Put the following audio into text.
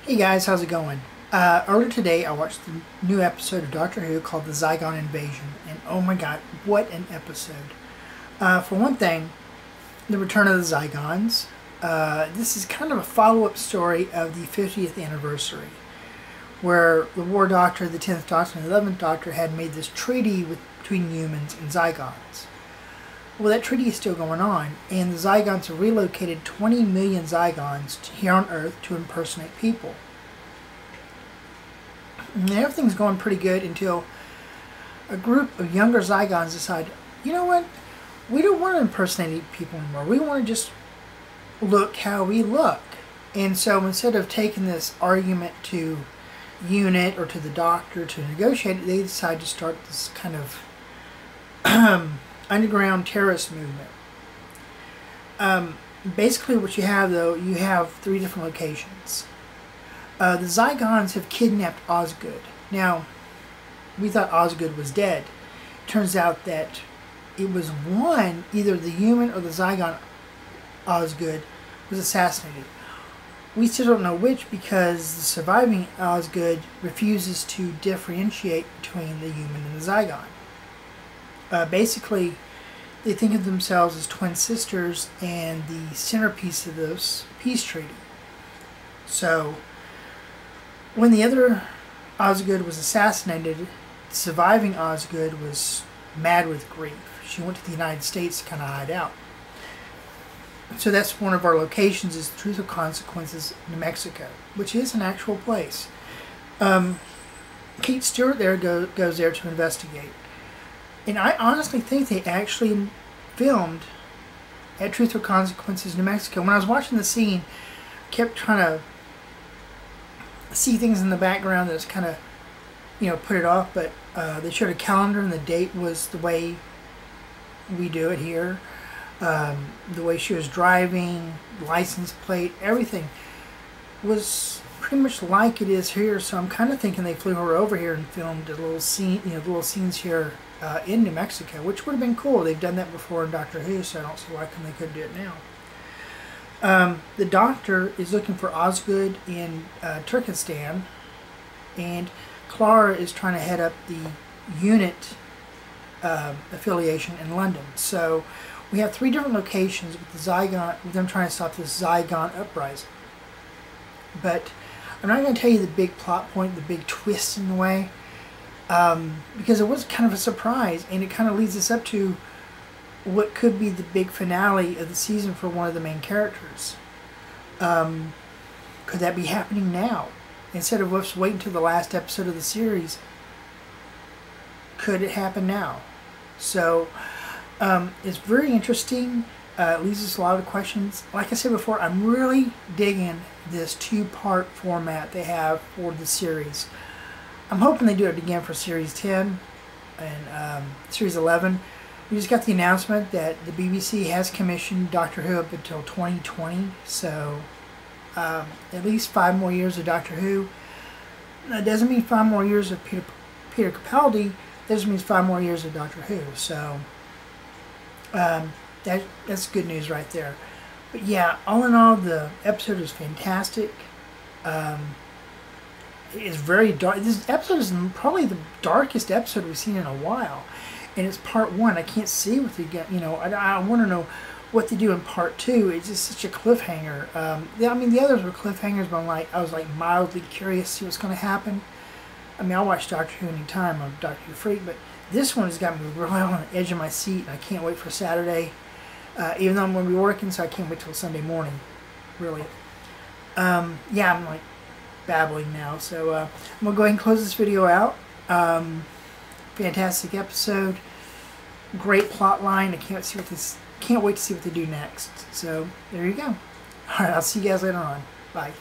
Hey guys, how's it going? Earlier today I watched the new episode of Doctor Who called the Zygon Invasion, and oh my god, what an episode. For one thing, the return of the Zygons. This is kind of a follow-up story of the 50th anniversary, where the War Doctor, the 10th Doctor, and the 11th Doctor had made this treaty between humans and Zygons. Well, that treaty is still going on, and the Zygons have relocated 20 million Zygons here on Earth to impersonate people. And everything's going pretty good until a group of younger Zygons decide, you know what, we don't want to impersonate people anymore. We want to just look how we look. And so instead of taking this argument to UNIT or to the Doctor to negotiate it, they decide to start this kind of underground terrorist movement. Basically what you have, though, you have three different locations. The Zygons have kidnapped Osgood. Now, we thought Osgood was dead. Turns out that it was one, either the human or the Zygon Osgood was assassinated. We still don't know which, because the surviving Osgood refuses to differentiate between the human and the Zygon. Basically, they think of themselves as twin sisters and the centerpiece of this peace treaty. So, when the other Osgood was assassinated, the surviving Osgood was mad with grief. She went to the United States to kind of hide out. So that's one of our locations, is Truth or Consequences, New Mexico, which is an actual place. Kate Stewart there goes there to investigate. And I honestly think they actually filmed at Truth or Consequences, New Mexico. When I was watching the scene, I kept trying to see things in the background that's kind of, put it off. But they showed a calendar, and the date was the way we do it here. The way she was driving, license plate, everything was pretty much like it is here. So I'm kind of thinking they flew her over here and filmed a little scene, little scenes here in New Mexico, which would have been cool. They've done that before in Doctor Who, so I don't see why they couldn't do it now. The Doctor is looking for Osgood in Turkestan, and Clara is trying to head up the UNIT affiliation in London. So we have three different locations with the Zygon, with them trying to stop this Zygon uprising. But I'm not going to tell you the big plot point, the big twist in the way, because it was kind of a surprise, and it kind of leads us up to what could be the big finale of the season for one of the main characters. Could that be happening now? Instead of us waiting until the last episode of the series, could it happen now? So, it's very interesting. It leaves us a lot of questions. Like I said before, I'm really digging this two-part format they have for the series. I'm hoping they do it again for Series 10 and Series 11. We just got the announcement that the BBC has commissioned Doctor Who up until 2020, so at least 5 more years of Doctor Who. That doesn't mean 5 more years of Peter Capaldi. That just means 5 more years of Doctor Who. So that's good news right there. But yeah, all in all, the episode is fantastic. It is very dark. This episode is probably the darkest episode we've seen in a while. And it's part 1. I can't see what they get. I want to know what they do in part 2. It's just such a cliffhanger. I mean, the others were cliffhangers, but I was like mildly curious to see what's going to happen. I mean, I'll watch Doctor Who anytime. I'm a Doctor Who freak, but this one has got me really on the edge of my seat, and I can't wait for Saturday. Even though I'm going to be working, so I can't wait till Sunday morning. Really. Yeah, I'm like babbling now, so I'm going to go ahead and close this video out. Fantastic episode, great plot line. I can't wait to see what they do next. So there you go. All right, I'll see you guys later on. Bye.